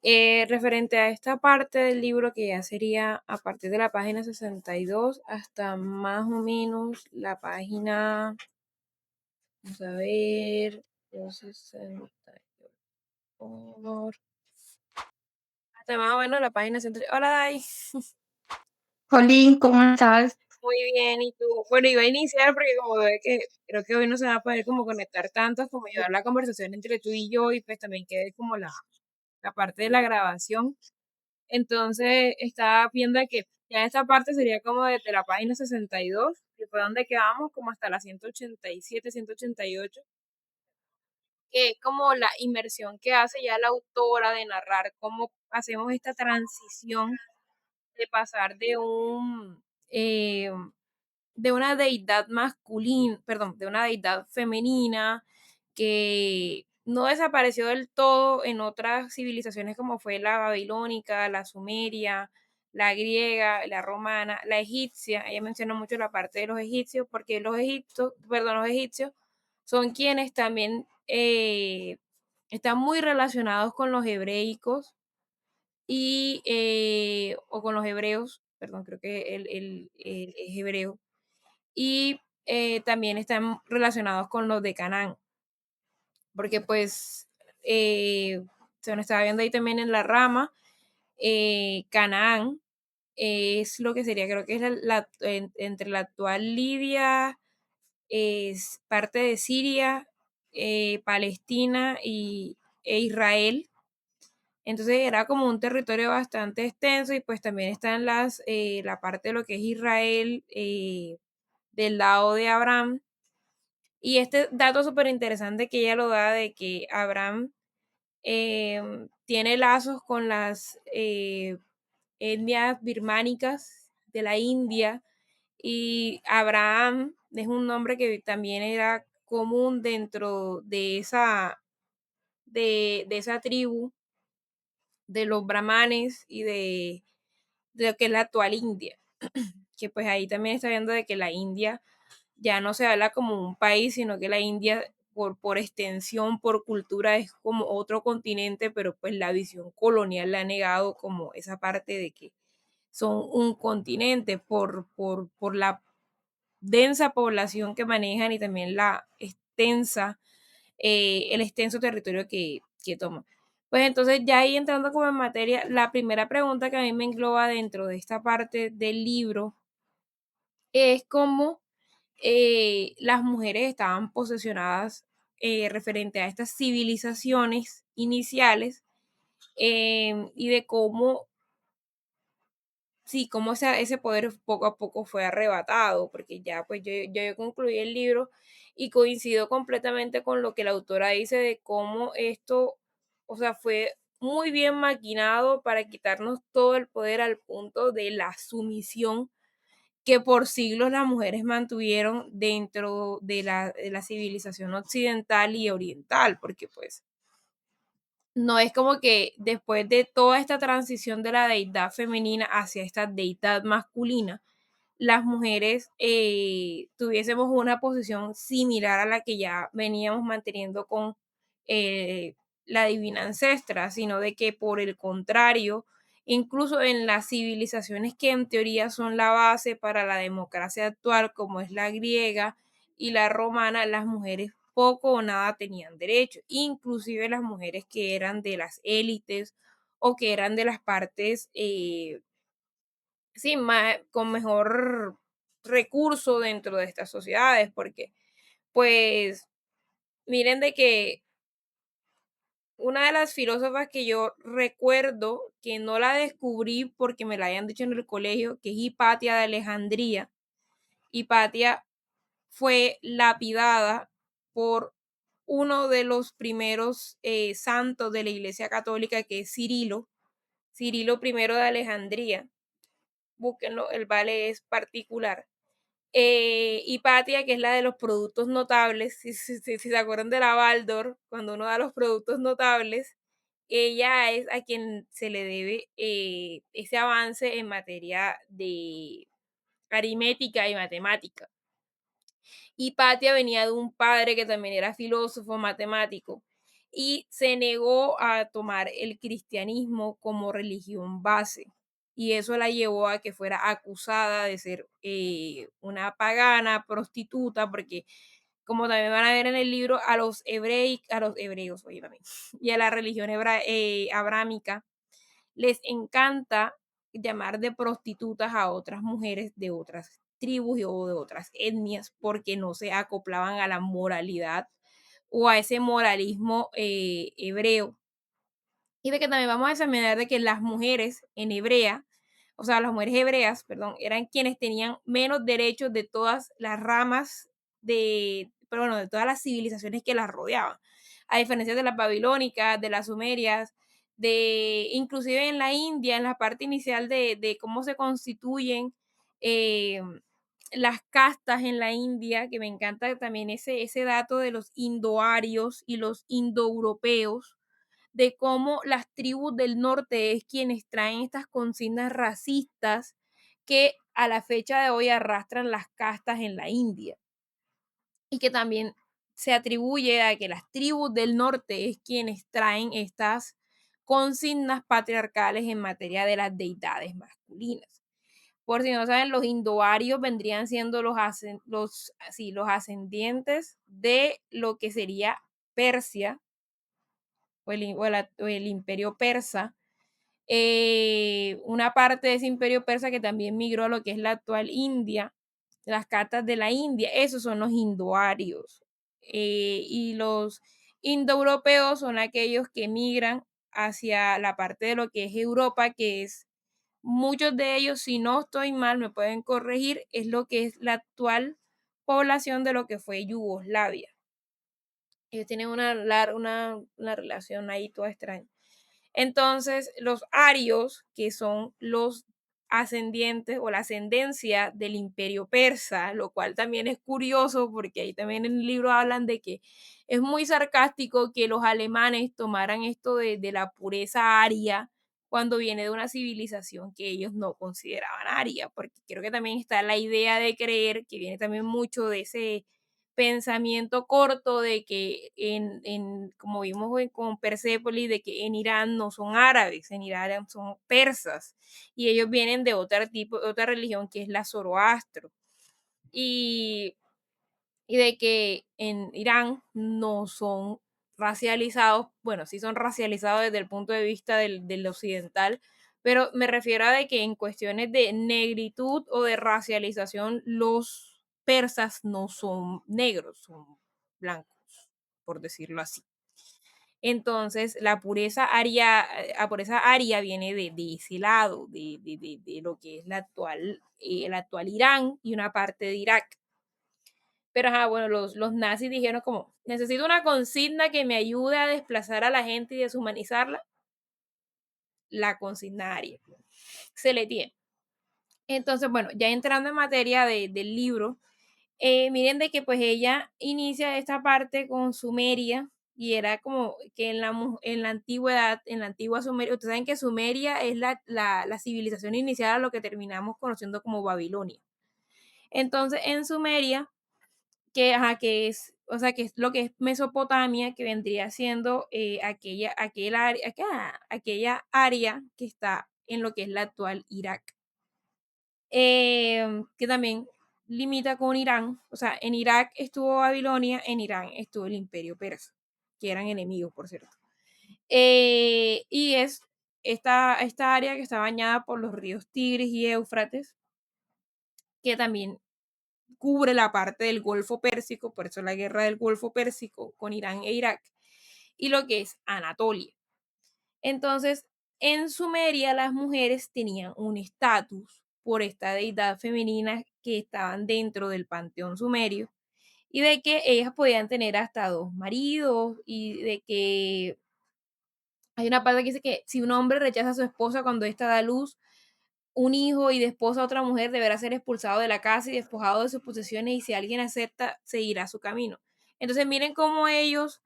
Referente a esta parte del libro, que ya sería a partir de la página 62 hasta más o menos la página, vamos a ver, 268, hasta más o menos la página 100. Hola, Dai. Jolín, ¿cómo estás? Muy bien, ¿y tú? Bueno, iba a iniciar porque como ve que creo que hoy no se va a poder como conectar tanto, como llevar la conversación entre tú y yo, y pues también quede como la parte de la grabación. Entonces estaba viendo que ya esta parte sería como desde la página 62, que fue donde quedamos, como hasta la 187, 188, que es como la inmersión que hace ya la autora de narrar cómo hacemos esta transición de pasar de una deidad masculina, perdón, de una deidad femenina que no desapareció del todo en otras civilizaciones como fue la babilónica, la sumeria, la griega, la romana, la egipcia. Ella menciona mucho la parte de los egipcios porque los egipcios son quienes también están muy relacionados con los hebreicos o con los hebreos, perdón, creo que él es hebreo, y también están relacionados con los de Canaán, porque pues se nos estaba viendo ahí también en la rama, Canaán es lo que sería, creo que es entre la actual Libia, es parte de Siria, Palestina e Israel. Entonces era como un territorio bastante extenso y pues también están la parte de lo que es Israel del lado de Abraham. Y este dato súper interesante que ella lo da de que Abraham tiene lazos con las etnias birmánicas de la India, y Abraham es un nombre que también era común dentro de esa tribu de los brahmanes y de lo que es la actual India, que pues ahí también está viendo de que la India ya no se habla como un país, sino que la India por extensión, por cultura, es como otro continente, pero pues la visión colonial le ha negado como esa parte de que son un continente por la densa población que manejan y también el extenso territorio que toman. Pues entonces ya ahí entrando como en materia, la primera pregunta que a mí me engloba dentro de esta parte del libro es cómo las mujeres estaban posesionadas referente a estas civilizaciones iniciales, y de cómo, sí, cómo ese poder poco a poco fue arrebatado, porque ya pues yo concluí el libro y coincido completamente con lo que la autora dice de cómo esto, o sea, fue muy bien maquinado para quitarnos todo el poder al punto de la sumisión que por siglos las mujeres mantuvieron dentro de la civilización occidental y oriental, porque pues no es como que después de toda esta transición de la deidad femenina hacia esta deidad masculina, las mujeres tuviésemos una posición similar a la que ya veníamos manteniendo con eh, la divina ancestra, sino de que por el contrario, incluso en las civilizaciones que en teoría son la base para la democracia actual, como es la griega y la romana, las mujeres poco o nada tenían derecho, inclusive las mujeres que eran de las élites o que eran de las partes sí, con mejor recurso dentro de estas sociedades, porque pues miren de que una de las filósofas que yo recuerdo, que no la descubrí porque me la hayan dicho en el colegio, que es Hipatia de Alejandría. Hipatia fue lapidada por uno de los primeros santos de la Iglesia Católica, que es Cirilo primero de Alejandría. Búsquenlo, el vale es particular. Hipatia, que es la de los productos notables, si se acuerdan de la Baldor, cuando uno da los productos notables, ella es a quien se le debe ese avance en materia de aritmética y matemática. Hipatia venía de un padre que también era filósofo matemático, y se negó a tomar el cristianismo como religión base. Y eso la llevó a que fuera acusada de ser una pagana, prostituta, porque como también van a ver en el libro, a los hebreos, oye, mami, y a la religión abrámica, les encanta llamar de prostitutas a otras mujeres de otras tribus o de otras etnias porque no se acoplaban a la moralidad o a ese moralismo hebreo. Y de que también vamos a examinar de que las mujeres en hebrea, o sea, las mujeres hebreas, perdón, eran quienes tenían menos derechos de todas las ramas pero bueno, de todas las civilizaciones que las rodeaban. A diferencia de las babilónicas, de las sumerias, de inclusive en la India, en la parte inicial de cómo se constituyen eh, las castas en la India, que me encanta también ese dato de los indoarios y los indoeuropeos, de cómo las tribus del norte es quienes traen estas consignas racistas que a la fecha de hoy arrastran las castas en la India y que también se atribuye a que las tribus del norte es quienes traen estas consignas patriarcales en materia de las deidades masculinas. Por si no saben, los indoarios vendrían siendo los ascendientes de lo que sería Persia o el imperio persa, una parte de ese imperio persa que también migró a lo que es la actual India, las cartas de la India, esos son los indoarios. Y los indoeuropeos son aquellos que migran hacia la parte de lo que es Europa, que es muchos de ellos, si no estoy mal, me pueden corregir, es lo que es la actual población de lo que fue Yugoslavia. Ellos tienen una relación ahí toda extraña. Entonces, los arios, que son los ascendientes o la ascendencia del imperio persa, lo cual también es curioso porque ahí también en el libro hablan de que es muy sarcástico que los alemanes tomaran esto de la pureza aria cuando viene de una civilización que ellos no consideraban aria, porque creo que también está la idea de creer que viene también mucho de ese pensamiento corto de que como vimos hoy con Persépolis, de que en Irán no son árabes, en Irán son persas y ellos vienen de otra religión que es la Zoroastro. Y, y de que en Irán no son racializados, bueno, sí son racializados desde el punto de vista del occidental, pero me refiero a de que en cuestiones de negritud o de racialización, los persas no son negros, son blancos, por decirlo así. Entonces, la pureza aria viene de ese lado, de lo que es el actual Irán y una parte de Irak. Pero, ajá, bueno, los nazis dijeron como, necesito una consigna que me ayude a desplazar a la gente y deshumanizarla, la consigna aria. Se le tiene. Entonces, bueno, ya entrando en materia del libro, miren de que pues ella inicia esta parte con Sumeria y era como que en la antigüedad, en la antigua Sumeria, ustedes saben que Sumeria es la civilización inicial a lo que terminamos conociendo como Babilonia. Entonces, en Sumeria, ajá, o sea, que es lo que es Mesopotamia, que vendría siendo aquella área que está en lo que es la actual Irak, que también limita con Irán. O sea, en Irak estuvo Babilonia, en Irán estuvo el imperio persa, que eran enemigos, por cierto. Y es esta área que está bañada por los ríos Tigris y Éufrates, que también cubre la parte del Golfo Pérsico, por eso la guerra del Golfo Pérsico con Irán e Irak, y lo que es Anatolia. Entonces, en Sumeria las mujeres tenían un estatus por esta deidad femenina que estaban dentro del panteón sumerio y de que ellas podían tener hasta dos maridos y de que hay una parte que dice que si un hombre rechaza a su esposa cuando ésta da luz, un hijo y desposa a otra mujer deberá ser expulsado de la casa y despojado de sus posesiones y si alguien acepta, seguirá su camino. Entonces miren cómo ellos,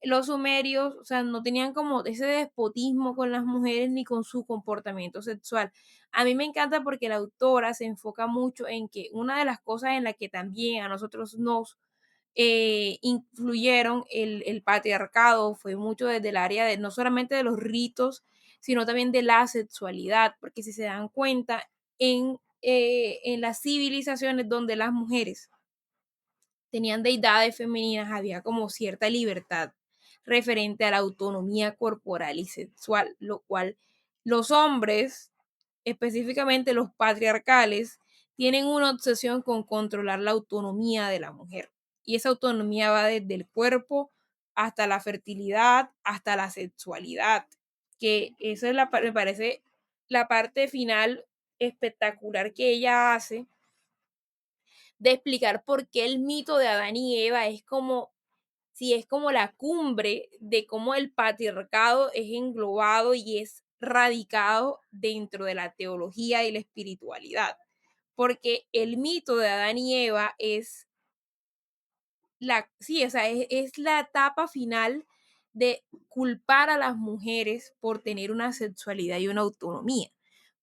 los sumerios, o sea, no tenían como ese despotismo con las mujeres ni con su comportamiento sexual. A mí me encanta porque la autora se enfoca mucho en que una de las cosas en la que también a nosotros nos influyeron el patriarcado, fue mucho desde el área de no solamente de los ritos, sino también de la sexualidad, porque si se dan cuenta, en las civilizaciones donde las mujeres tenían deidades femeninas, había como cierta libertad referente a la autonomía corporal y sexual, lo cual los hombres, específicamente los patriarcales, tienen una obsesión con controlar la autonomía de la mujer. Y esa autonomía va desde el cuerpo hasta la fertilidad, hasta la sexualidad, que eso es me parece la parte final espectacular que ella hace de explicar por qué el mito de Adán y Eva es como si es como la cumbre de cómo el patriarcado es englobado y es radicado dentro de la teología y la espiritualidad. Porque el mito de Adán y Eva es sí, o sea, es la etapa final de culpar a las mujeres por tener una sexualidad y una autonomía.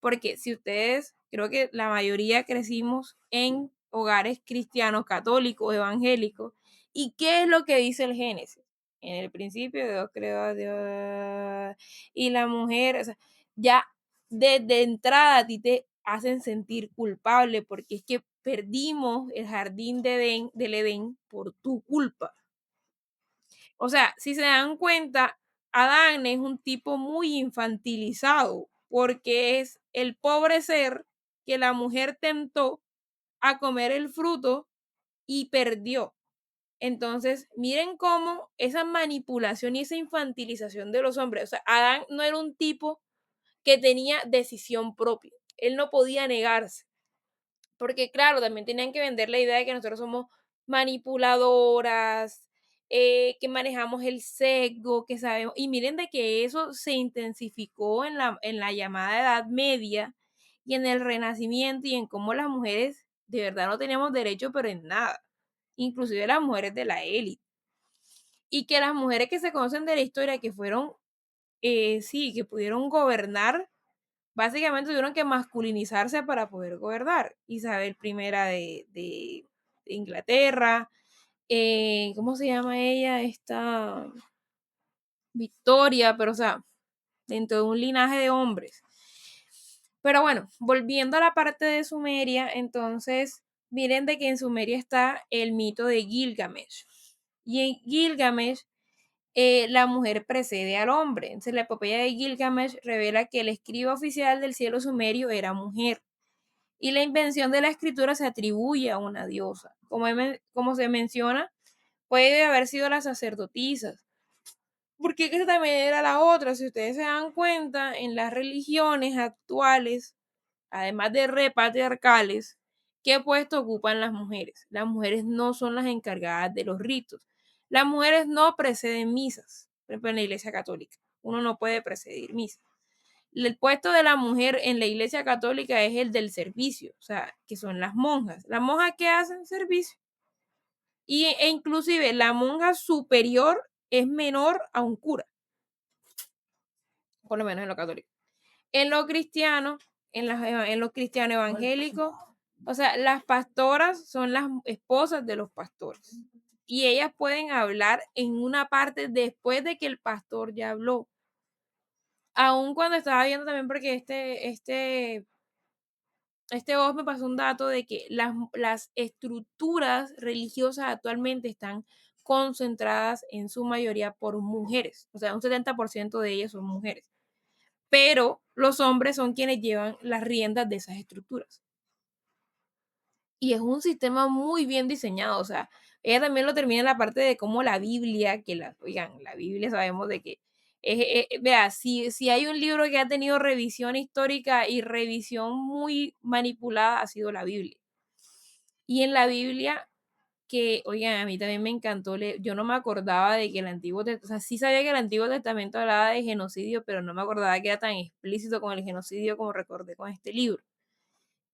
Porque si ustedes, creo que la mayoría crecimos en hogares cristianos, católicos, evangélicos, ¿y qué es lo que dice el Génesis? En el principio Dios creó a Dios y la mujer, o sea, ya desde entrada a ti te hacen sentir culpable porque es que perdimos el jardín del Edén por tu culpa. O sea, si se dan cuenta, Adán es un tipo muy infantilizado porque es el pobre ser que la mujer tentó a comer el fruto y perdió. Entonces, miren cómo esa manipulación y esa infantilización de los hombres, o sea, Adán no era un tipo que tenía decisión propia, él no podía negarse. Porque claro, también tenían que vender la idea de que nosotros somos manipuladoras, que manejamos el sesgo, que sabemos, y miren de que eso se intensificó en la llamada Edad Media y en el Renacimiento y en cómo las mujeres de verdad no teníamos derecho, pero en nada, inclusive las mujeres de la élite. Y que las mujeres que se conocen de la historia, que fueron, sí, que pudieron gobernar, básicamente tuvieron que masculinizarse para poder gobernar. Isabel I de Inglaterra, ¿cómo se llama ella? Esta Victoria, pero o sea, dentro de un linaje de hombres. Pero bueno, volviendo a la parte de Sumeria, entonces miren de que en Sumeria está el mito de Gilgamesh. Y en Gilgamesh la mujer precede al hombre. Entonces, la epopeya de Gilgamesh revela que el escriba oficial del cielo sumerio era mujer y la invención de la escritura se atribuye a una diosa. Como se menciona, puede haber sido las sacerdotisas, porque esa también era la otra. Si ustedes se dan cuenta, en las religiones actuales, además de repatriarcales, ¿qué puesto ocupan las mujeres? Las mujeres no son las encargadas de los ritos. Las mujeres no preceden misas, por ejemplo, en la Iglesia Católica. Uno no puede precedir misas. El puesto de la mujer en la Iglesia Católica es el del servicio, o sea, que son las monjas. ¿Las monjas qué hacen? Servicio. E inclusive la monja superior es menor a un cura, por lo menos en lo católico. En lo cristiano, en lo cristiano evangélico, o sea, las pastoras son las esposas de los pastores y ellas pueden hablar en una parte después de que el pastor ya habló. Aún cuando estaba viendo también, porque voz me pasó un dato de que las estructuras religiosas actualmente están concentradas en su mayoría por mujeres, o sea, un 70% de ellas son mujeres, pero los hombres son quienes llevan las riendas de esas estructuras. Y es un sistema muy bien diseñado, o sea, ella también lo termina en la parte de cómo la Biblia, oigan, la Biblia sabemos de que, vea, si hay un libro que ha tenido revisión histórica y revisión muy manipulada, ha sido la Biblia. Y en la Biblia, que, oigan, a mí también me encantó leer, yo no me acordaba de que el Antiguo Testamento, o sea, sí sabía que el Antiguo Testamento hablaba de genocidio, pero no me acordaba que era tan explícito con el genocidio como recordé con este libro.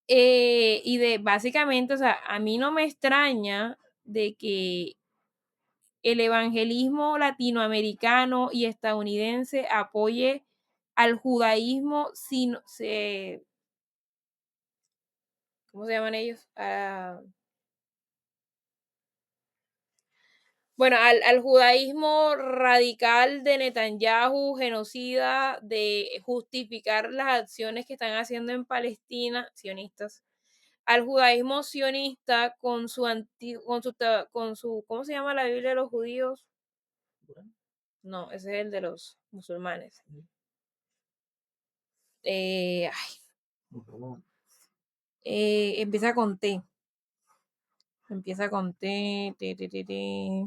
Y de básicamente, o sea, a mí no me extraña de que el evangelismo latinoamericano y estadounidense apoye al judaísmo sin, ¿cómo se llaman ellos? Bueno, al judaísmo radical de Netanyahu, genocida, de justificar las acciones que están haciendo en Palestina, sionistas, al judaísmo sionista con su ¿cómo se llama la Biblia de los judíos? No, ese es el de los musulmanes. Ay, empieza con T. Empieza con T, T, T, T, T.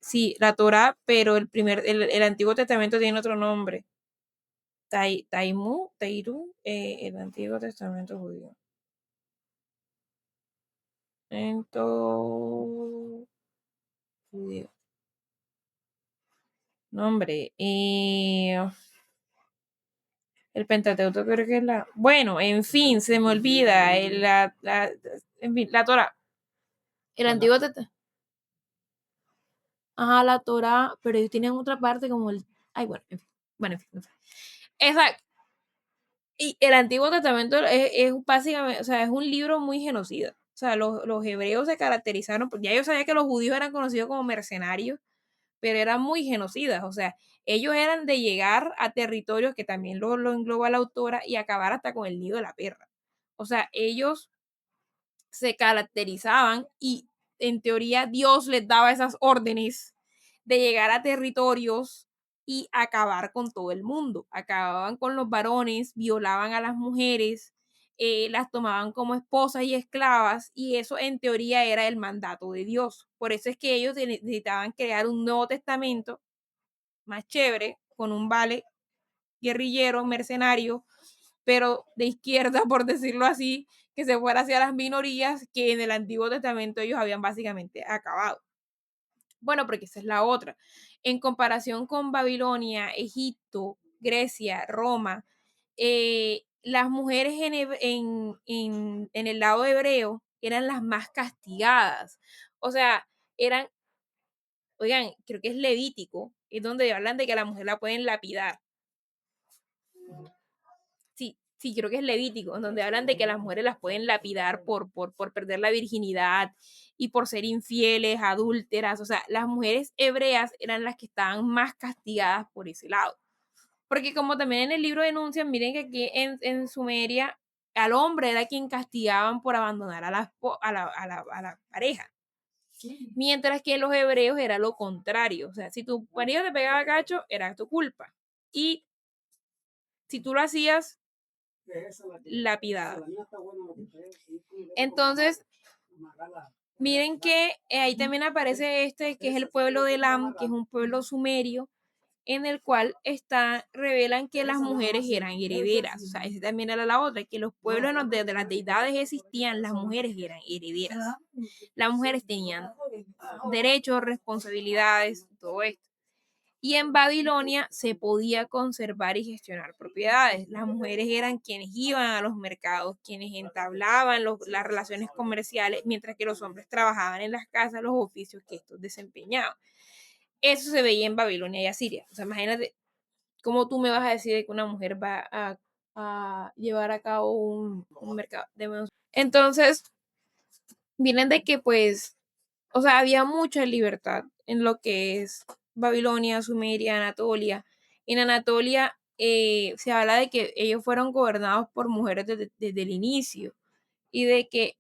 Sí, la Torá, pero el Antiguo Testamento tiene otro nombre. Tairu, el Antiguo Testamento judío. Judío. Nombre. El Pentateuco creo que es la. Bueno, en fin, se me olvida. En fin, la Torá. El Antiguo Testamento. Ajá, la Torá, pero ellos tienen otra parte como el. Ay, bueno, en fin. Bueno, en fin. No sé. Exacto. Y el Antiguo Testamento es básicamente, o sea, es un libro muy genocida. O sea, los hebreos se caracterizaron, porque ya yo sabía que los judíos eran conocidos como mercenarios, pero eran muy genocidas. O sea, ellos eran de llegar a territorios que también lo engloba la autora y acabar hasta con el nido de la perra. O sea, ellos se caracterizaban y en teoría Dios les daba esas órdenes de llegar a territorios y acabar con todo el mundo. Acababan con los varones, violaban a las mujeres, las tomaban como esposas y esclavas y eso en teoría era el mandato de Dios. Por eso es que ellos necesitaban crear un Nuevo Testamento más chévere, con un vale guerrillero, mercenario, pero de izquierda, por decirlo así, que se fuera hacia las minorías que en el Antiguo Testamento ellos habían básicamente acabado. Bueno, porque esa es la otra. En comparación con Babilonia, Egipto, Grecia, Roma, las mujeres en el lado hebreo eran las más castigadas. O sea, eran, oigan, creo que es Levítico, es donde hablan de que a la mujer la pueden lapidar. Sí, sí, creo que es Levítico, en donde hablan de que las mujeres las pueden lapidar por perder la virginidad y por ser infieles, adúlteras. O sea, las mujeres hebreas eran las que estaban más castigadas por ese lado. Porque como también en el libro denuncian, miren que aquí en Sumeria al hombre era quien castigaban por abandonar a la pareja. Mientras que en los hebreos era lo contrario. O sea, si tu marido te pegaba cacho, era tu culpa. Y si tú lo hacías, lapidada. Entonces, miren que ahí también aparece que es el pueblo de Elam, que es un pueblo sumerio, en el cual revelan que las mujeres eran herederas. O sea, ese también era la otra, que los pueblos donde las deidades existían, las mujeres eran herederas. Las mujeres tenían derechos, responsabilidades, todo esto. Y en Babilonia se podía conservar y gestionar propiedades. Las mujeres eran quienes iban a los mercados, quienes entablaban las relaciones comerciales, mientras que los hombres trabajaban en las casas los oficios que estos desempeñaban. Eso se veía en Babilonia y Asiria. O sea, imagínate cómo tú me vas a decir que una mujer va a llevar a cabo un mercado. Entonces, vienen de que pues, o sea, había mucha libertad en lo que es Babilonia, Sumeria, Anatolia. En Anatolia se habla de que ellos fueron gobernados por mujeres desde el inicio y de que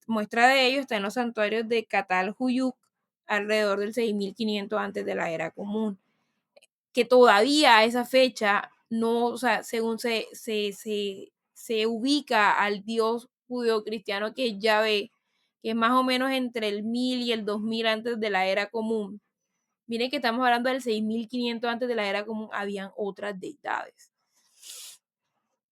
muestra de ello está en los santuarios de Catalhuyuk alrededor del 6500 antes de la era común, que todavía a esa fecha no, o sea, según se ubica al dios judío-cristiano que es Yahvé, que es más o menos entre el 1000 y el 2000 antes de la era común. Miren que estamos hablando del 6500 antes de la era común, habían otras deidades.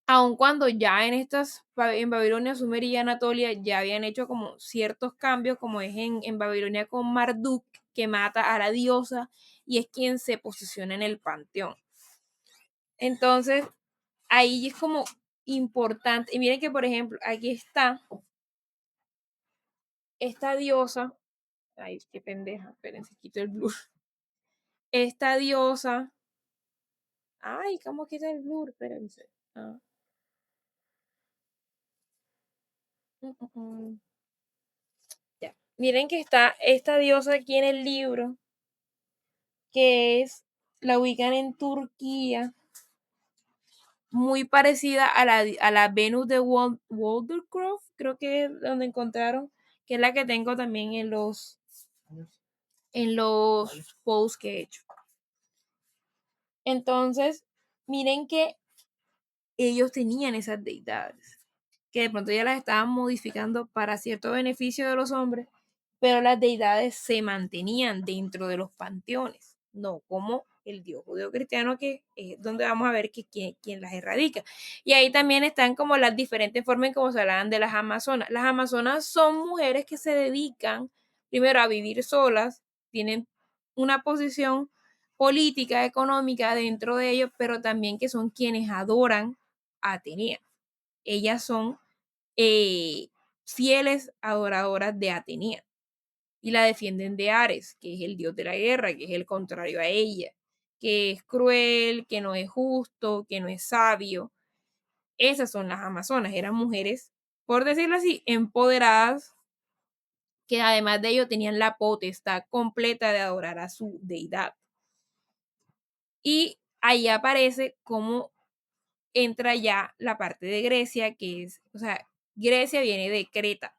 Aun cuando ya en Babilonia, Sumeria y Anatolia ya habían hecho como ciertos cambios, como es en Babilonia con Marduk, que mata a la diosa y es quien se posiciona en el panteón. Entonces, ahí es como importante. Y miren que, por ejemplo, aquí está esta diosa. Ay, qué pendeja. Espérense, quito el blur. Esta diosa. Ay, ¿cómo quita el blur? Espérense. Ah. Miren que está esta diosa aquí en el libro, que la ubican en Turquía, muy parecida a la Venus de Waldencroft, creo que es donde encontraron, que es la que tengo también en los posts que he hecho. Entonces, miren que ellos tenían esas deidades, que de pronto ya las estaban modificando para cierto beneficio de los hombres, pero las deidades se mantenían dentro de los panteones, no como el dios judeo-cristiano, que es donde vamos a ver que quién las erradica. Y ahí también están como las diferentes formas en cómo se hablaban de las amazonas. Las amazonas son mujeres que se dedican primero a vivir solas, tienen una posición política, económica dentro de ellos, pero también que son quienes adoran a Atenea. Ellas son eh, fieles adoradoras de Atenea y la defienden de Ares, que es el dios de la guerra, que es el contrario a ella, que es cruel, que no es justo, que no es sabio. Esas son las amazonas, eran mujeres, por decirlo así, empoderadas, que además de ello tenían la potestad completa de adorar a su deidad. Y ahí aparece cómo entra ya la parte de Grecia, que es, o sea, Grecia viene de Creta.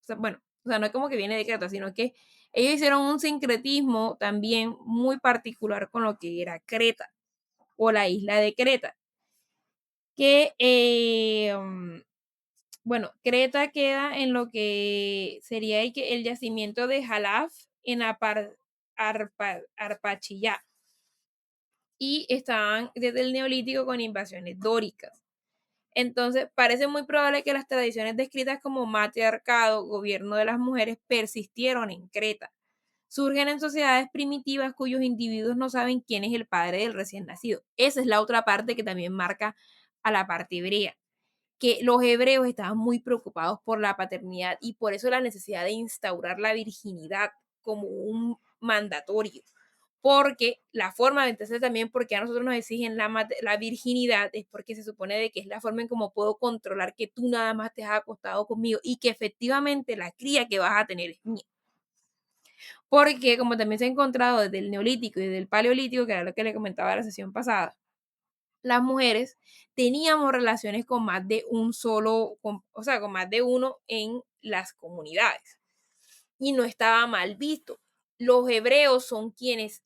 O sea, bueno, o sea, no es como que viene de Creta, sino que ellos hicieron un sincretismo también muy particular con lo que era Creta o la isla de Creta. Que, bueno, Creta queda en lo que sería el yacimiento de Jalaf en Arpachillá. Y estaban desde el Neolítico con invasiones dóricas. Entonces, parece muy probable que las tradiciones descritas como matriarcado, gobierno de las mujeres, persistieron en Creta. Surgen en sociedades primitivas cuyos individuos no saben quién es el padre del recién nacido. Esa es la otra parte que también marca a la parte hebrea, que los hebreos estaban muy preocupados por la paternidad y por eso la necesidad de instaurar la virginidad como un mandatorio, porque la forma, entonces también porque a nosotros nos exigen la virginidad, es porque se supone de que es la forma en cómo puedo controlar que tú nada más te has acostado conmigo y que efectivamente la cría que vas a tener es mía. Porque como también se ha encontrado desde el neolítico y desde el paleolítico, que era lo que le comentaba en la sesión pasada, las mujeres teníamos relaciones con más de un solo, o sea, con más de uno en las comunidades. Y no estaba mal visto. Los hebreos son quienes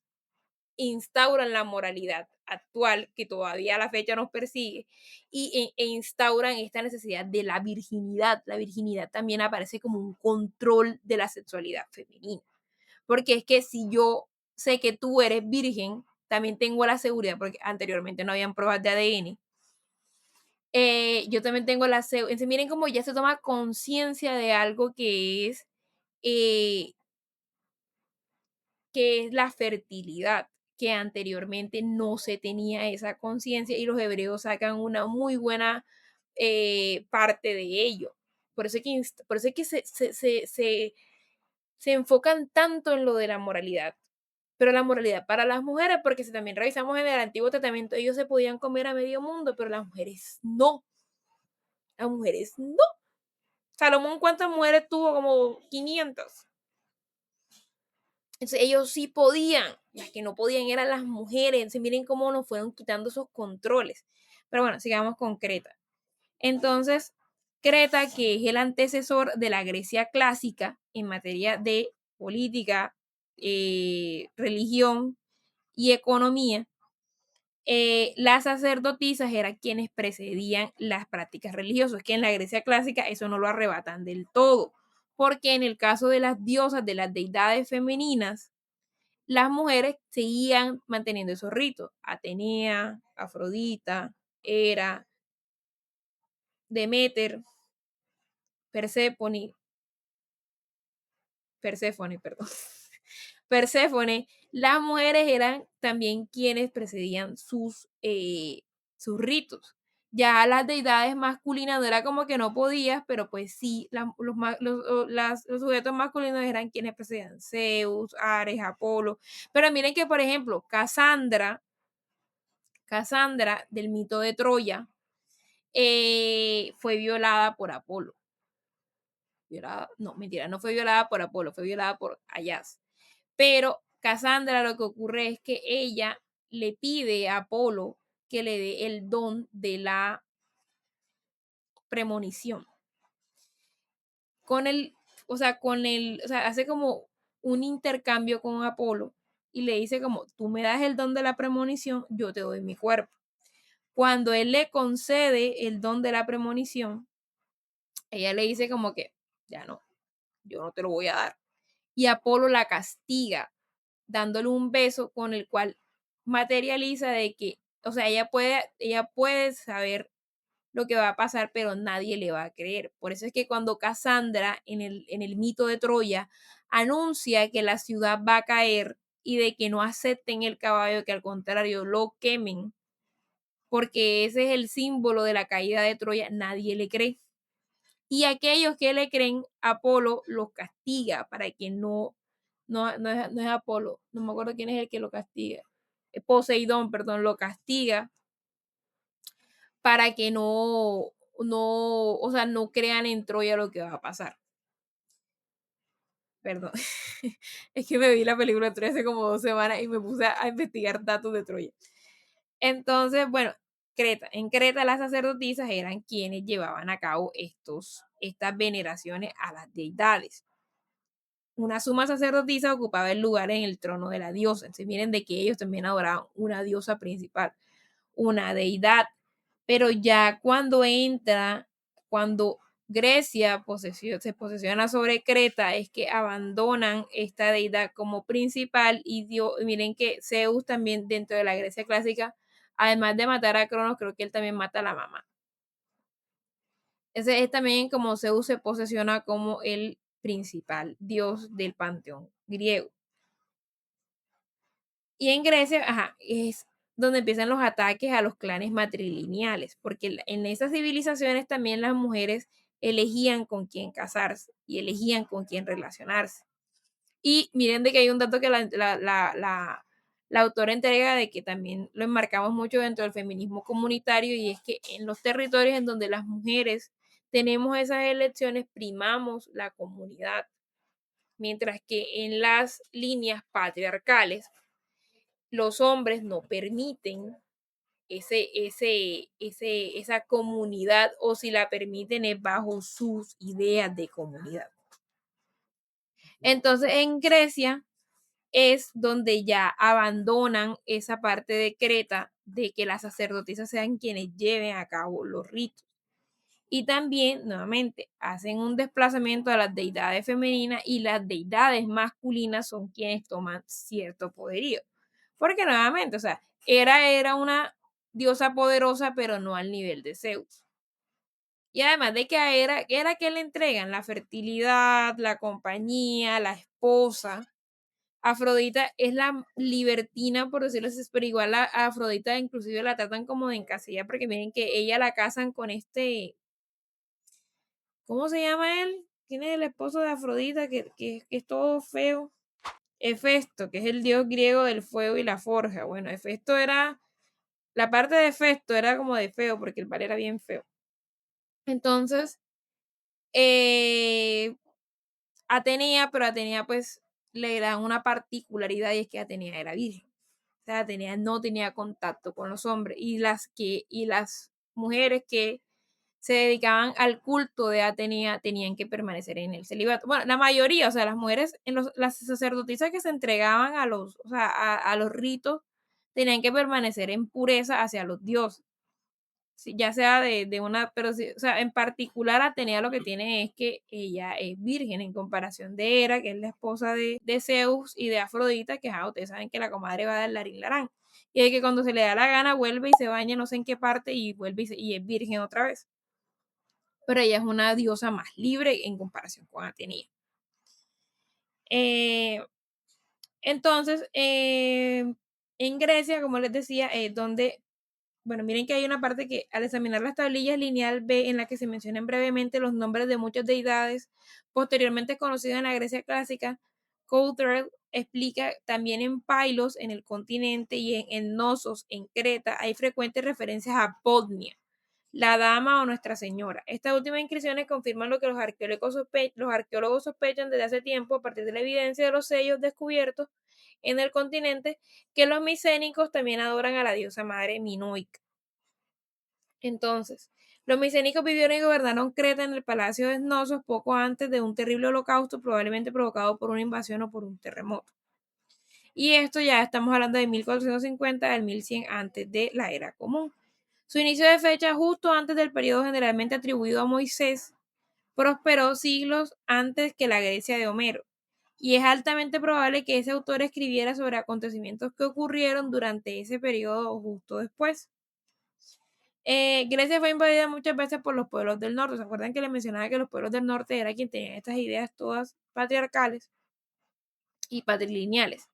instauran la moralidad actual que todavía a la fecha nos persigue e instauran esta necesidad de la virginidad. La virginidad también aparece como un control de la sexualidad femenina. Porque es que si yo sé que tú eres virgen, también tengo la seguridad, porque anteriormente no habían pruebas de ADN. Yo también tengo la seguridad. Miren cómo ya se toma conciencia de algo eh, que es la fertilidad, que anteriormente no se tenía esa conciencia y los hebreos sacan una muy buena parte de ello. Por eso es que se enfocan tanto en lo de la moralidad. Pero la moralidad para las mujeres, porque si también revisamos en el Antiguo Testamento, ellos se podían comer a medio mundo, pero las mujeres no. Las mujeres no. Salomón, ¿cuántas mujeres tuvo? Como 500. Entonces, ellos sí podían, las que no podían eran las mujeres. Entonces, miren cómo nos fueron quitando esos controles. Pero bueno, sigamos con Creta. Entonces, Creta, que es el antecesor de la Grecia clásica en materia de política, religión y economía, las sacerdotisas eran quienes precedían las prácticas religiosas, que en la Grecia clásica eso no lo arrebatan del todo, porque en el caso de las diosas, de las deidades femeninas, las mujeres seguían manteniendo esos ritos. Atenea, Afrodita, Hera, Demeter, Perséfone, perdón. Perséfone, las mujeres eran también quienes precedían sus ritos. Ya las deidades masculinas no era como que no podías, pero pues sí, los sujetos masculinos eran quienes precedían Zeus, Ares, Apolo. Pero miren que, por ejemplo, Casandra del mito de Troya, fue violada por Apolo. violada, no, mentira, no fue violada por Apolo, fue violada por Ayaz. Pero Casandra lo que ocurre es que ella le pide a Apolo que le dé el don de la premonición. Con el, o sea, hace como un intercambio con Apolo y le dice como, tú me das el don de la premonición, yo te doy mi cuerpo. Cuando él le concede el don de la premonición, ella le dice como que, ya no, yo no te lo voy a dar. Y Apolo la castiga dándole un beso con el cual materializa de que, o sea, ella puede saber lo que va a pasar, pero nadie le va a creer. Por eso es que cuando Casandra en el mito de Troya anuncia que la ciudad va a caer y de que no acepten el caballo, que al contrario lo quemen, porque ese es el símbolo de la caída de Troya, nadie le cree. Y aquellos que le creen, Apolo los castiga para que no es Apolo, no me acuerdo quién es el que lo castiga. Poseidón, perdón, lo castiga para que o sea, no crean en Troya lo que va a pasar. Perdón. Es que me vi la película de Troya hace como 2 semanas y me puse a investigar datos de Troya. Entonces, bueno, Creta. En Creta las sacerdotisas eran quienes llevaban a cabo estas veneraciones a las deidades. Una suma sacerdotisa ocupaba el lugar en el trono de la diosa. Entonces, miren de que ellos también adoraban una diosa principal, una deidad. Pero ya cuando Grecia se posesiona sobre Creta, es que abandonan esta deidad como principal y miren que Zeus también dentro de la Grecia clásica, además de matar a Cronos, creo que él también mata a la mamá. Ese es también como Zeus se posesiona como el principal dios del panteón griego. Y en Grecia, ajá, es donde empiezan los ataques a los clanes matrilineales, porque en esas civilizaciones también las mujeres elegían con quién casarse y elegían con quién relacionarse. Y miren de que hay un dato que la autora entrega de que también lo enmarcamos mucho dentro del feminismo comunitario y es que en los territorios en donde las mujeres tenemos esas elecciones primamos la comunidad, mientras que en las líneas patriarcales los hombres no permiten esa comunidad o si la permiten es bajo sus ideas de comunidad. Entonces en Grecia es donde ya abandonan esa parte de Creta de que las sacerdotisas sean quienes lleven a cabo los ritos. Y también, nuevamente, hacen un desplazamiento a las deidades femeninas y las deidades masculinas son quienes toman cierto poderío. Porque nuevamente, o sea, era una diosa poderosa, pero no al nivel de Zeus. Y además de que era que le entregan la fertilidad, la compañía, la esposa. Afrodita es la libertina, por decirlo así, pero igual a Afrodita inclusive la tratan como de encasillar porque miren que ella la casan con ¿cómo se llama él? ¿Quién es el esposo de Afrodita que es todo feo? Hefesto, que es el dios griego del fuego y la forja. Bueno, Hefesto era, la parte de Hefesto era como de feo porque el par era bien feo. Entonces, eh, Atenea, pero Atenea pues le dan una particularidad y es que Atenea era virgen. O sea, Atenea no tenía contacto con los hombres y las mujeres que se dedicaban al culto de Atenea tenían que permanecer en el celibato. Bueno, la mayoría, o sea, las mujeres, las sacerdotisas que se entregaban a los ritos, tenían que permanecer en pureza hacia los dioses. Ya sea de una, pero sí, o sea, en particular Atenea lo que tiene es que ella es virgen en comparación de Hera, que es la esposa de Zeus, y de Afrodita, que ustedes saben que la comadre va del larín larán. Y es que cuando se le da la gana vuelve y se baña no sé en qué parte y vuelve y es virgen otra vez. Pero ella es una diosa más libre en comparación con Atenea. Eh, entonces, en Grecia, como les decía, donde, bueno, miren que hay una parte que al examinar las tablillas lineal B en la que se mencionan brevemente los nombres de muchas deidades posteriormente conocidas en la Grecia clásica, Coulthard explica también en Pylos, en el continente, y en Nosos, en Creta, hay frecuentes referencias a Bodnia, la Dama o Nuestra Señora. Estas últimas inscripciones confirman lo que los arqueólogos sospechan desde hace tiempo a partir de la evidencia de los sellos descubiertos en el continente, que los micénicos también adoran a la diosa madre minoica. Entonces, los micénicos vivieron y gobernaron Creta en el palacio de Cnosos poco antes de un terrible holocausto, probablemente provocado por una invasión o por un terremoto. Y esto ya estamos hablando de 1450 al 1100 antes de la era común. Su inicio de fecha justo antes del periodo generalmente atribuido a Moisés, prosperó siglos antes que la Grecia de Homero, y es altamente probable que ese autor escribiera sobre acontecimientos que ocurrieron durante ese periodo o justo después. Grecia fue invadida muchas veces por los pueblos del norte. ¿Se acuerdan que les mencionaba que los pueblos del norte eran quienes tenían estas ideas todas patriarcales y patrilineales?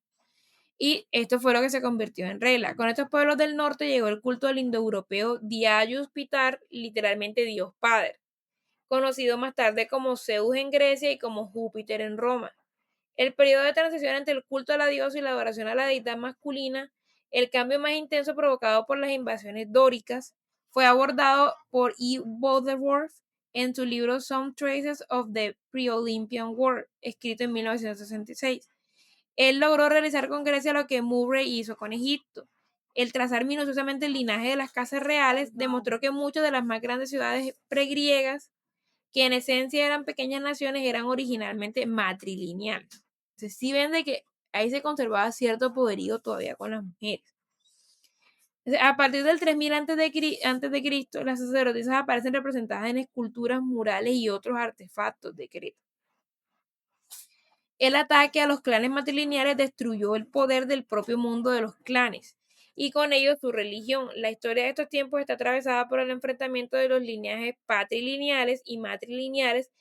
Y esto fue lo que se convirtió en regla. Con estos pueblos del norte llegó el culto del indoeuropeo Diayus Pitar, literalmente Dios Padre, conocido más tarde como Zeus en Grecia y como Júpiter en Roma. El periodo de transición entre el culto a la diosa y la adoración a la deidad masculina, el cambio más intenso provocado por las invasiones dóricas, fue abordado por E. Butterworth en su libro Some Traces of the Pre-Olympian World, escrito en 1966. Él logró realizar con Grecia lo que Murray hizo con Egipto. El trazar minuciosamente el linaje de las casas reales demostró que muchas de las más grandes ciudades pregriegas, que en esencia eran pequeñas naciones, eran originalmente matrilineales. Entonces, sí ven de que ahí se conservaba cierto poderío todavía con las mujeres. Entonces, a partir del 3000 antes de Cristo, las sacerdotisas aparecen representadas en esculturas, murales y otros artefactos de Creta. El ataque a los clanes matrilineales destruyó el poder del propio mundo de los clanes y con ello su religión. La historia de estos tiempos está atravesada por el enfrentamiento de los linajes patrilineales y matrilineales.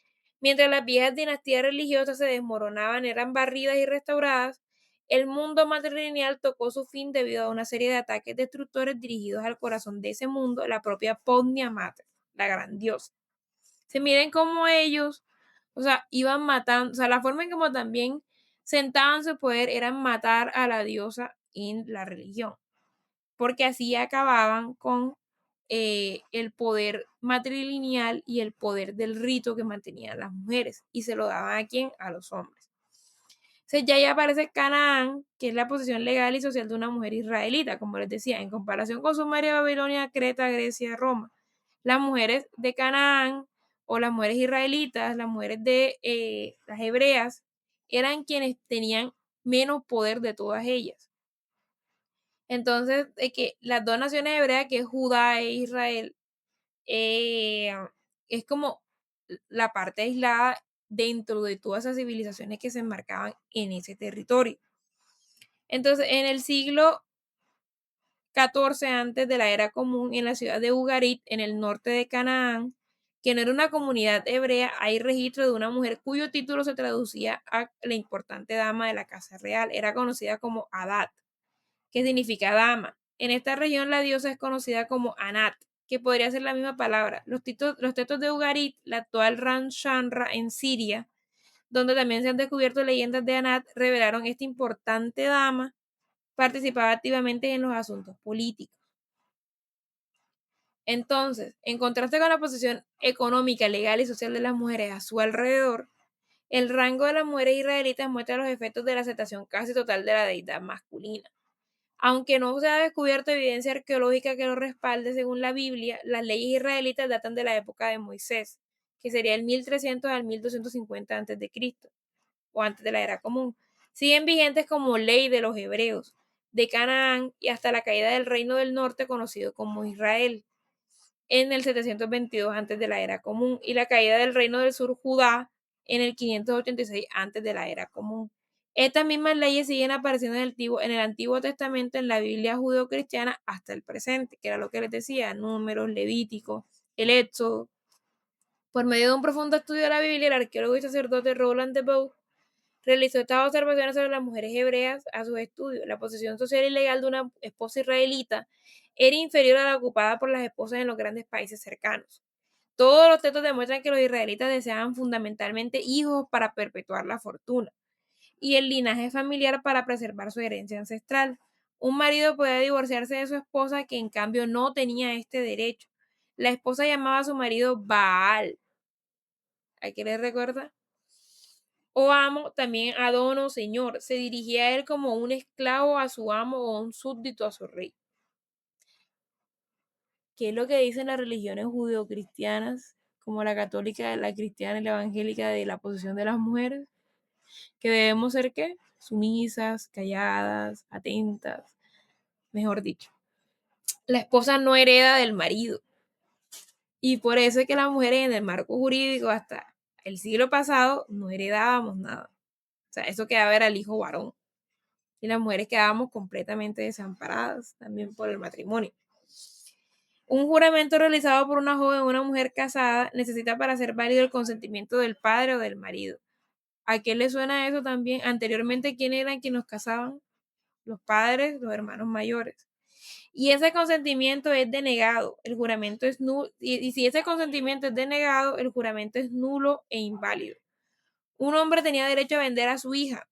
Mientras las viejas dinastías religiosas se desmoronaban, eran barridas y restauradas, el mundo matrilineal tocó su fin debido a una serie de ataques destructores dirigidos al corazón de ese mundo, la propia Pomnia Mater, la gran diosa. Se miren cómo ellos, o sea, iban matando, o sea, la forma en como también sentaban su poder era matar a la diosa en la religión, porque así acababan con el poder matrilineal y el poder del rito que mantenían las mujeres, y se lo daban a quién, a los hombres. Entonces ya ahí aparece Canaán, que es la posición legal y social de una mujer israelita, como les decía, en comparación con Sumeria, Babilonia, Creta, Grecia, Roma. Las mujeres de Canaán o las mujeres israelitas, las mujeres de las hebreas, eran quienes tenían menos poder de todas ellas. Entonces, de que las dos naciones hebreas, que es Judá e Israel, es como la parte aislada dentro de todas esas civilizaciones que se enmarcaban en ese territorio. Entonces, en el siglo XIV antes de la era común, en la ciudad de Ugarit, en el norte de Canaán, que no era una comunidad hebrea, hay registro de una mujer cuyo título se traducía a la importante dama de la casa real. Era conocida como Adat, que significa dama. En esta región la diosa es conocida como Anat, que podría ser la misma palabra. Los textos de Ugarit, la actual Ran Shanra en Siria, donde también se han descubierto leyendas de Anat, revelaron esta importante dama participaba activamente en los asuntos políticos. Entonces, en contraste con la posición económica, legal y social de las mujeres a su alrededor, el rango de las mujeres israelitas muestra los efectos de la aceptación casi total de la deidad masculina. Aunque no se ha descubierto evidencia arqueológica que lo respalde, según la Biblia, las leyes israelitas datan de la época de Moisés, que sería el 1300 al 1250 a.C., o antes de la era común. Siguen vigentes como ley de los hebreos, de Canaán y hasta la caída del reino del norte conocido como Israel en el 722 antes de la era común y la caída del reino del sur Judá en el 586 antes de la era común. Estas mismas leyes siguen apareciendo en el Antiguo Testamento, en la Biblia judeocristiana hasta el presente, que era lo que les decía, Números, Levítico, el Éxodo. Por medio de un profundo estudio de la Biblia, el arqueólogo y sacerdote Roland de Bow realizó estas observaciones sobre las mujeres hebreas a sus estudios. La posición social y legal de una esposa israelita era inferior a la ocupada por las esposas en los grandes países cercanos. Todos los textos demuestran que los israelitas deseaban fundamentalmente hijos para perpetuar la fortuna y el linaje familiar para preservar su herencia ancestral. Un marido podía divorciarse de su esposa, que en cambio no tenía este derecho. La esposa llamaba a su marido Baal. ¿A qué le recuerda? O amo, también Adono, señor. Se dirigía a él como un esclavo a su amo o un súbdito a su rey. ¿Qué es lo que dicen las religiones judeocristianas, como la católica, la cristiana y la evangélica, de la posición de las mujeres? Que debemos ser, ¿qué? Sumisas, calladas, atentas, mejor dicho. La esposa no hereda del marido. Y por eso es que las mujeres en el marco jurídico hasta el siglo pasado no heredábamos nada. O sea, eso quedaba era el hijo varón. Y las mujeres quedábamos completamente desamparadas también por el matrimonio. Un juramento realizado por una joven o una mujer casada necesita para ser válido el consentimiento del padre o del marido. ¿A qué le suena eso también? Anteriormente, ¿quién eran quienes nos casaban? Los padres, los hermanos mayores. Y ese consentimiento es denegado, el juramento es nulo, y si ese consentimiento es denegado, el juramento es nulo e inválido. Un hombre tenía derecho a vender a su hija.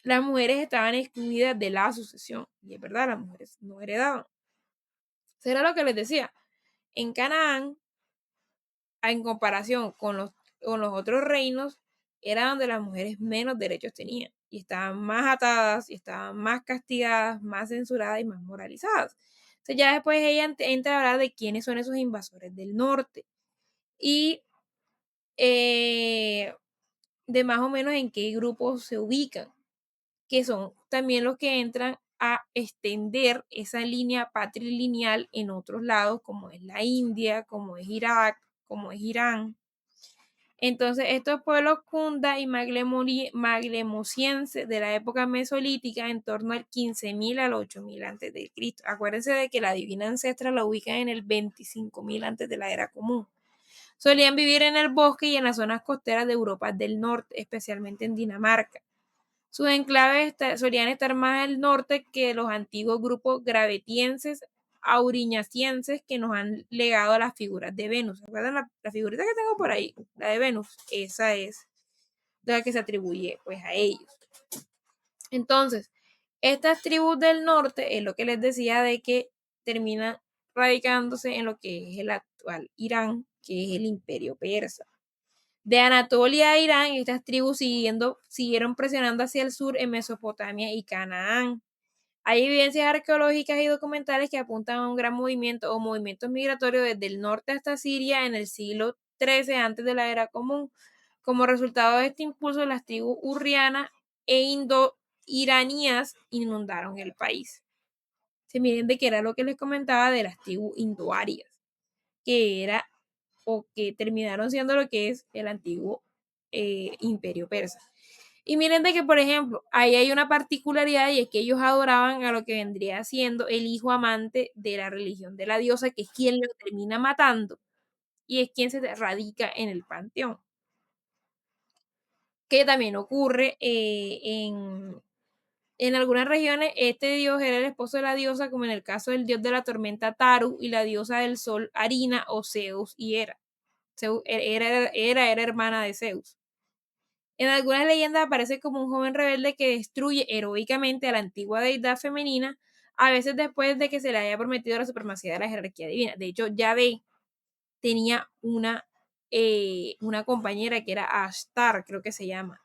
Las mujeres estaban excluidas de la sucesión. Y es verdad, las mujeres no heredaban. Eso era lo que les decía. En Canaán, en comparación con los otros reinos, era donde las mujeres menos derechos tenían. Y estaban más atadas, y estaban más castigadas, más censuradas y más moralizadas. Entonces ya después ella entra a hablar de quiénes son esos invasores del norte. Y de más o menos en qué grupos se ubican, que son también los que entran a extender esa línea patrilineal en otros lados, como es la India, como es Irak, como es Irán. Entonces, estos pueblos kunda y maglemosienses de la época mesolítica, en torno al 15.000 al 8.000 antes de Cristo. Acuérdense de que la divina ancestra la ubican en el 25.000 antes de la era común. Solían vivir en el bosque y en las zonas costeras de Europa del Norte, especialmente en Dinamarca. Sus enclaves solían estar más al norte que los antiguos grupos gravetienses, auriñacienses, que nos han legado las figuras de Venus. ¿Se acuerdan la figurita que tengo por ahí? La de Venus. Esa es la que se atribuye pues a ellos. Entonces, estas tribus del norte es lo que les decía de que terminan radicándose en lo que es el actual Irán, que es el imperio persa. De Anatolia a Irán, estas tribus siguieron presionando hacia el sur en Mesopotamia y Canaán. Hay evidencias arqueológicas y documentales que apuntan a un gran movimiento o movimientos migratorios desde el norte hasta Siria en el siglo XIII antes de la era común. Como resultado de este impulso, las tribus urrianas e indo-iraníes inundaron el país. Se miren de qué era lo que les comentaba de las tribus indoarias, que era o que terminaron siendo lo que es el antiguo imperio persa. Y miren de que, por ejemplo, ahí hay una particularidad y es que ellos adoraban a lo que vendría siendo el hijo amante de la religión de la diosa, que es quien lo termina matando y es quien se radica en el panteón. Que también ocurre en algunas regiones, este dios era el esposo de la diosa, como en el caso del dios de la tormenta Taru y la diosa del sol Arina o Zeus y Hera. Zeus era hermana de Zeus. En algunas leyendas aparece como un joven rebelde que destruye heroicamente a la antigua deidad femenina, a veces después de que se le haya prometido la supremacía de la jerarquía divina. De hecho, Yahvé tenía una compañera que era Ashtar, creo que se llama.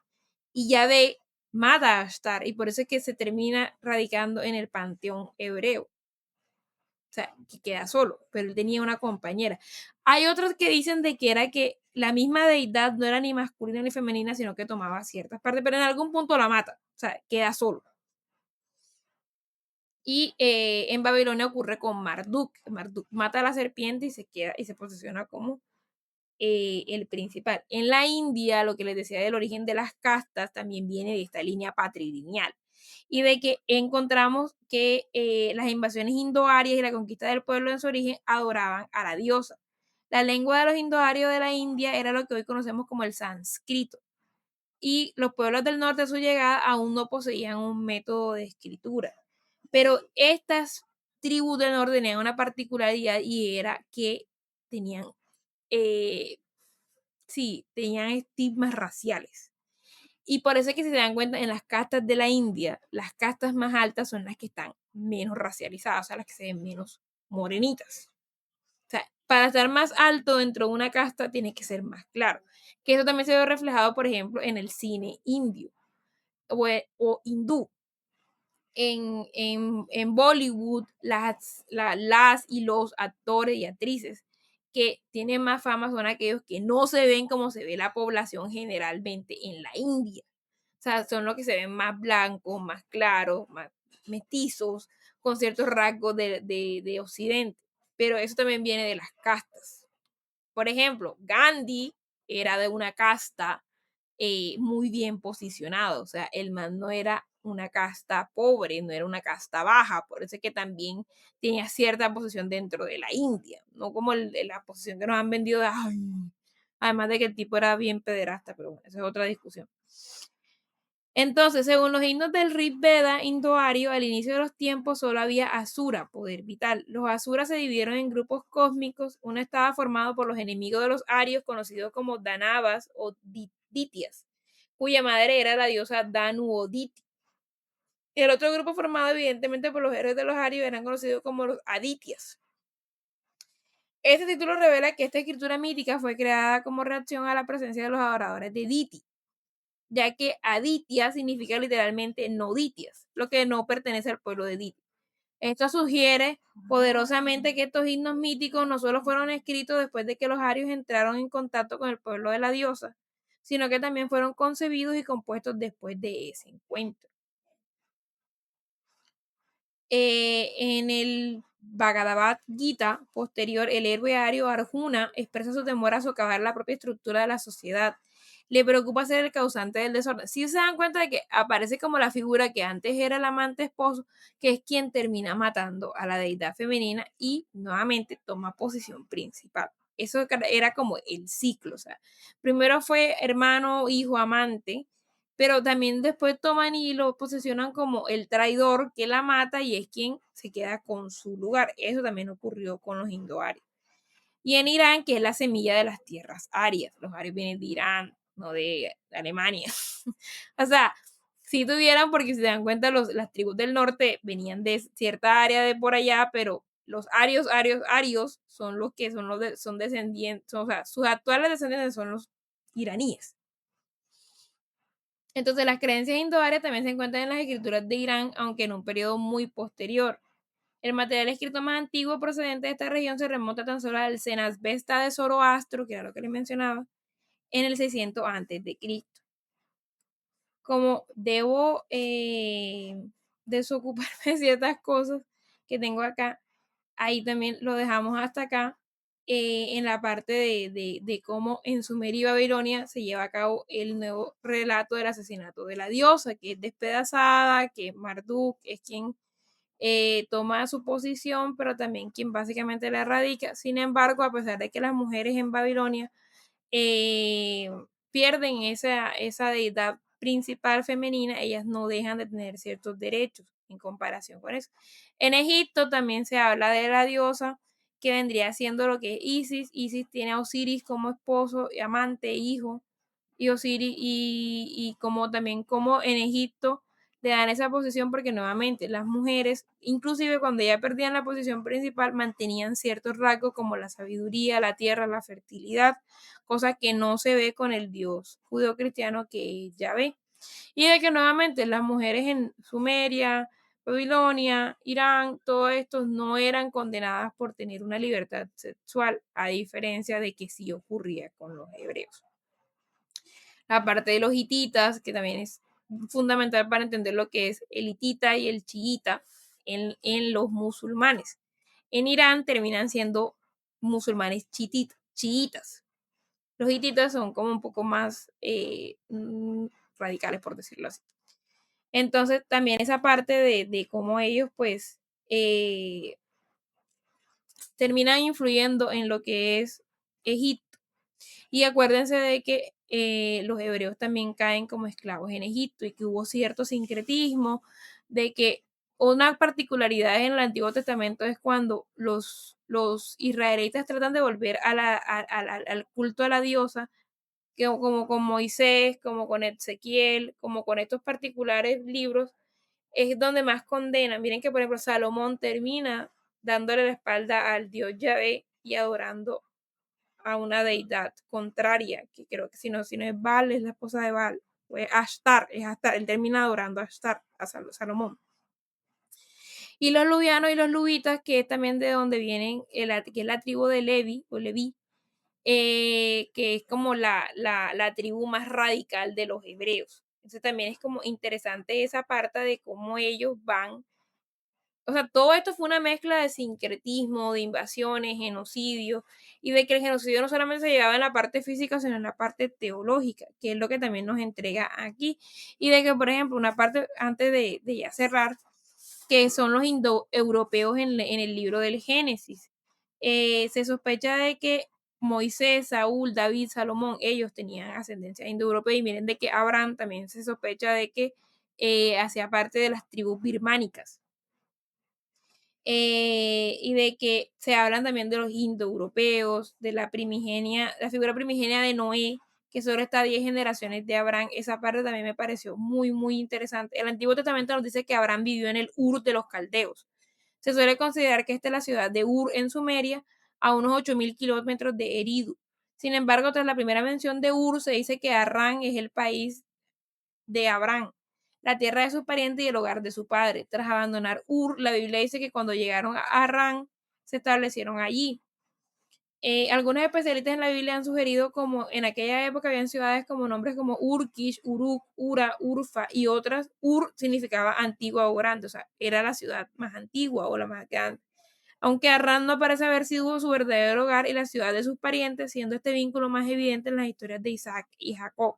Y Yahvé mata a Ashtar y por eso es que se termina radicando en el panteón hebreo. O sea, que queda solo, pero él tenía una compañera. Hay otros que dicen de que era que la misma deidad no era ni masculina ni femenina, sino que tomaba ciertas partes, pero en algún punto la mata, o sea, queda solo. Y en Babilonia ocurre con Marduk. Marduk mata a la serpiente y se queda y se posiciona como el principal. En la India, lo que les decía del origen de las castas también viene de esta línea patrilineal y de que encontramos que las invasiones indoarias y la conquista del pueblo en su origen adoraban a la diosa. La lengua de los indoarios de la India era lo que hoy conocemos como el sánscrito y los pueblos del norte a su llegada aún no poseían un método de escritura. Pero estas tribus del norte tenían una particularidad y era que tenían sí, tenían estigmas raciales. Y por eso es que si se dan cuenta, en las castas de la India, las castas más altas son las que están menos racializadas, o sea, las que se ven menos morenitas. O sea, para estar más alto dentro de una casta tiene que ser más claro. Que eso también se ve reflejado, por ejemplo, en el cine indio o hindú. En Bollywood, las y los actores y actrices que tienen más fama son aquellos que no se ven como se ve la población generalmente en la India. O sea, son los que se ven más blancos, más claros, más mestizos, con ciertos rasgos de Occidente. Pero eso también viene de las castas. Por ejemplo, Gandhi era de una casta muy bien posicionado, o sea, el man no era una casta pobre, no era una casta baja, por eso es que también tenía cierta posición dentro de la India, no como la posición que nos han vendido de, ay, además de que el tipo era bien pederasta, pero bueno, esa es otra discusión. Entonces, según los himnos del Rig Veda indoario, al inicio de los tiempos solo había Asura, poder vital. Los Asuras se dividieron en grupos cósmicos. Uno estaba formado por los enemigos de los arios, conocidos como Danavas o Ditias, cuya madre era la diosa Danu o Diti. Y el otro grupo formado, evidentemente, por los héroes de los arios eran conocidos como los Aditias. Este título revela que esta escritura mítica fue creada como reacción a la presencia de los adoradores de Diti, ya que Aditya significa literalmente no Ditias, lo que no pertenece al pueblo de Diti. Esto sugiere poderosamente que estos himnos míticos no solo fueron escritos después de que los arios entraron en contacto con el pueblo de la diosa, sino que también fueron concebidos y compuestos después de ese encuentro. En el Bhagavad Gita posterior, el héroe ario Arjuna expresa su temor a socavar la propia estructura de la sociedad. Le preocupa ser el causante del desorden. Si se dan cuenta de que aparece como la figura que antes era el amante esposo, que es quien termina matando a la deidad femenina y nuevamente toma posición principal. Eso era como el ciclo. O sea, primero fue hermano, hijo, amante, pero también después toman y lo posesionan como el traidor que la mata y es quien se queda con su lugar. Eso también ocurrió con los indoarios. Y en Irán, que es la semilla de las tierras arias. Los arios vienen de Irán, no de Alemania. O sea, si tuvieran, porque si se dan cuenta, las tribus del norte venían de cierta área de por allá, pero los arios son los que son descendientes, o sea, sus actuales descendientes son los iraníes. Entonces, las creencias indoarias también se encuentran en las escrituras de Irán, aunque en un periodo muy posterior. El material escrito más antiguo procedente de esta región se remonta tan solo al Cenazbesta de Zoroastro, que era lo que les mencionaba, en el 600 a.C. Como debo desocuparme de ciertas cosas que tengo acá, ahí también lo dejamos hasta acá, en la parte de cómo en Sumeria y Babilonia se lleva a cabo el nuevo relato del asesinato de la diosa, que es despedazada, que Marduk es quien toma su posición, pero también quien básicamente la erradica. Sin embargo, a pesar de que las mujeres en Babilonia eh, pierden esa deidad principal femenina, ellas no dejan de tener ciertos derechos en comparación con eso. En Egipto también se habla de la diosa que vendría siendo lo que es Isis. Isis tiene a Osiris como esposo, amante, hijo, y Osiris, y como también como en Egipto le dan esa posición porque nuevamente las mujeres, inclusive cuando ya perdían la posición principal, mantenían ciertos rasgos como la sabiduría, la tierra, la fertilidad, cosa que no se ve con el dios judeocristiano que es Yahvé. Y de que nuevamente las mujeres en Sumeria, Babilonia, Irán, todos estos no eran condenadas por tener una libertad sexual, a diferencia de que sí ocurría con los hebreos. La parte de los hititas, que también es fundamental para entender lo que es el hitita y el chiita en los musulmanes. En Irán terminan siendo musulmanes chiitas. Los hititas son como un poco más radicales, por decirlo así. Entonces, también esa parte de cómo ellos, pues, terminan influyendo en lo que es Egipto. Y acuérdense de que los hebreos también caen como esclavos en Egipto y que hubo cierto sincretismo, de que una particularidad en el Antiguo Testamento es cuando los israelitas tratan de volver al culto a la diosa, que como con Moisés, como con Ezequiel, como con estos particulares libros, es donde más condenan. Miren que, por ejemplo, Salomón termina dándole la espalda al dios Yahvé y adorando a una deidad contraria, que creo que si no es Baal, es la esposa de Baal, pues Ashtar, es Ashtar, él termina adorando a Ashtar, a Salomón. Y los luvianos y los luvitas, que es también de donde vienen, que es la tribu de Levi, o Leví, que es como la tribu más radical de los hebreos. Entonces también es como interesante esa parte de cómo ellos van, o sea, todo esto fue una mezcla de sincretismo, de invasiones, genocidios, y de que el genocidio no solamente se llevaba en la parte física, sino en la parte teológica, que es lo que también nos entrega aquí. Y de que, por ejemplo, una parte, antes de ya cerrar, que son los indoeuropeos en el libro del Génesis. Se sospecha de que Moisés, Saúl, David, Salomón, ellos tenían ascendencia indoeuropea, y miren de que Abraham también se sospecha de que hacía parte de las tribus birmánicas. Y de que se hablan también de los indoeuropeos, de la figura primigenia de Noé, que solo está a 10 generaciones de Abraham. Esa parte también me pareció muy, muy interesante. El Antiguo Testamento nos dice que Abraham vivió en el Ur de los Caldeos. Se suele considerar que esta es la ciudad de Ur en Sumeria, a unos 8.000 kilómetros de Eridu. Sin embargo, tras la primera mención de Ur, se dice que Arán es el país de Abraham, la tierra de su pariente y el hogar de su padre. Tras abandonar Ur, la Biblia dice que cuando llegaron a Arán, se establecieron allí. Algunos especialistas en la Biblia han sugerido como en aquella época habían ciudades como nombres como Urkish, Uruk, Ura, Urfa y otras. Ur significaba antigua o grande, o sea, era la ciudad más antigua o la más grande. Aunque Arán no parece haber sido su verdadero hogar y la ciudad de sus parientes, siendo este vínculo más evidente en las historias de Isaac y Jacob.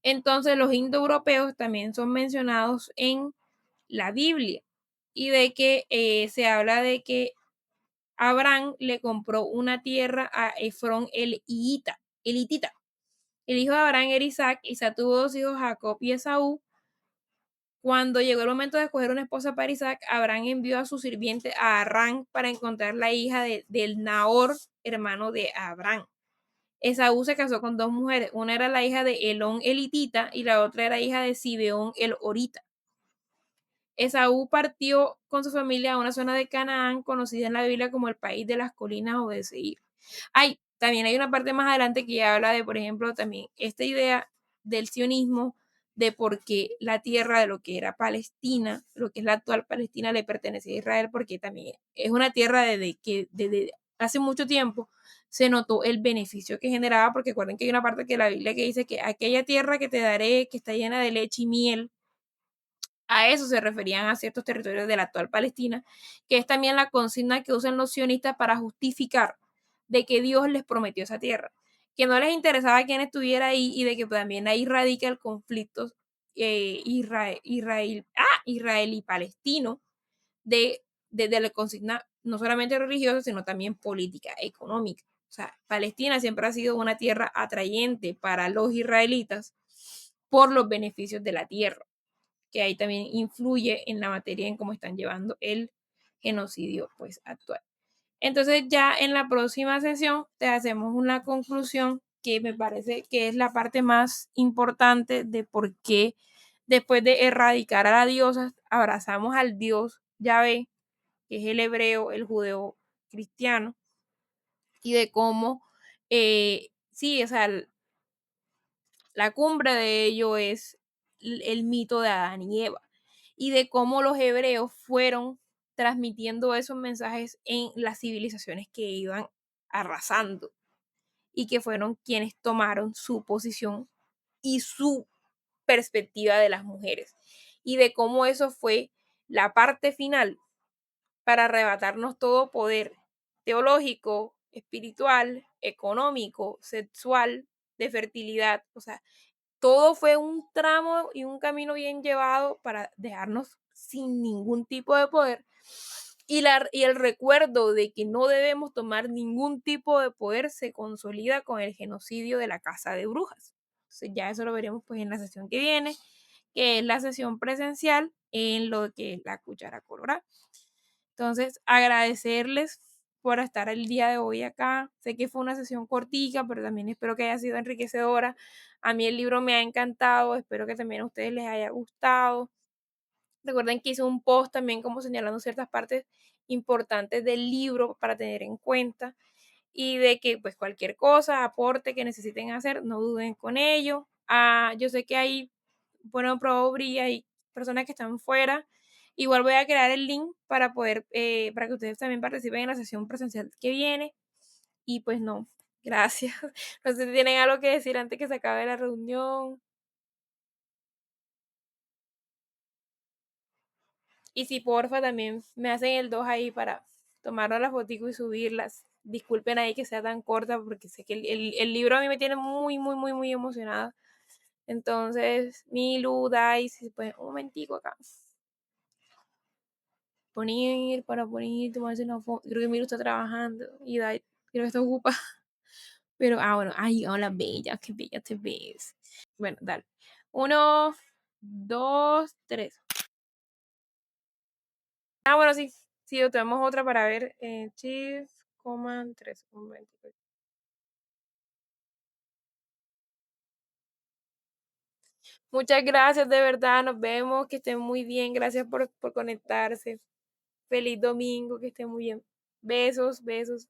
Entonces los indoeuropeos también son mencionados en la Biblia, y de que se habla de que Abraham le compró una tierra a Efrón el hitita. El hijo de Abraham era Isaac. Isaac tuvo dos hijos, Jacob y Esaú. Cuando llegó el momento de escoger una esposa para Isaac, Abraham envió a su sirviente a Arán para encontrar la hija del Nahor, hermano de Abraham. Esaú se casó con dos mujeres. Una era la hija de Elón el hitita y la otra era hija de Sibeón el horita. Esaú partió con su familia a una zona de Canaán conocida en la Biblia como el país de las colinas o de Seir. También hay una parte más adelante que ya habla de, por ejemplo, también esta idea del sionismo, de por qué la tierra de lo que era Palestina, lo que es la actual Palestina, le pertenecía a Israel, porque también es una tierra desde hace mucho tiempo se notó el beneficio que generaba, porque recuerden que hay una parte de la Biblia que dice que aquella tierra que te daré, que está llena de leche y miel, a eso se referían a ciertos territorios de la actual Palestina, que es también la consigna que usan los sionistas para justificar de que Dios les prometió esa tierra, que no les interesaba quién estuviera ahí, y de que también ahí radica el conflicto Israel y palestino, de la consigna no solamente religiosa, sino también política, económica. O sea, Palestina siempre ha sido una tierra atrayente para los israelitas por los beneficios de la tierra, que ahí también influye en la materia en cómo están llevando el genocidio pues actual. Entonces ya en la próxima sesión te hacemos una conclusión que me parece que es la parte más importante de por qué después de erradicar a la diosa abrazamos al dios Yahvé, que es el hebreo, el judeo cristiano, y de cómo sí, o sea, la cumbre de ello es el mito de Adán y Eva, y de cómo los hebreos fueron transmitiendo esos mensajes en las civilizaciones que iban arrasando, y que fueron quienes tomaron su posición y su perspectiva de las mujeres, y de cómo eso fue la parte final para arrebatarnos todo poder teológico, espiritual, económico, sexual, de fertilidad. O sea, todo fue un tramo y un camino bien llevado para dejarnos sin ningún tipo de poder. Y el recuerdo de que no debemos tomar ningún tipo de poder se consolida con el genocidio de la Casa de Brujas. Entonces ya eso lo veremos pues en la sesión que viene, que es la sesión presencial en lo que es la cuchara colorada. Entonces, agradecerles por estar el día de hoy acá. Sé que fue una sesión cortica, pero también espero que haya sido enriquecedora. A mí el libro me ha encantado, espero que también a ustedes les haya gustado. Recuerden que hice un post también como señalando ciertas partes importantes del libro para tener en cuenta y de que pues cualquier cosa, aporte que necesiten hacer, no duden con ello. Yo sé que hay, bueno, Probri, hay personas que están fuera. Igual voy a crear el link para poder, para que ustedes también participen en la sesión presencial que viene. Y pues no, gracias. No sé si tienen algo que decir antes que se acabe la reunión. Y si porfa también me hacen el 2 ahí para tomarnos la fotico y subirlas. Disculpen ahí que sea tan corta porque sé que el libro a mí me tiene muy, muy, muy, muy emocionada. Entonces, Milu, Dai, si se puede, un momentico acá. Poner, tomarse una foto. Creo que Milu está trabajando y Dai creo que está ocupada. Pero, bueno, ay, hola, bella, qué bella te ves. Bueno, dale. Uno, dos, tres. Bueno, sí, sí, tenemos otra para ver. Chief, coman, tres, un momentico. Muchas gracias, de verdad, nos vemos, que estén muy bien, gracias por conectarse. Feliz domingo, que estén muy bien. Besos, besos.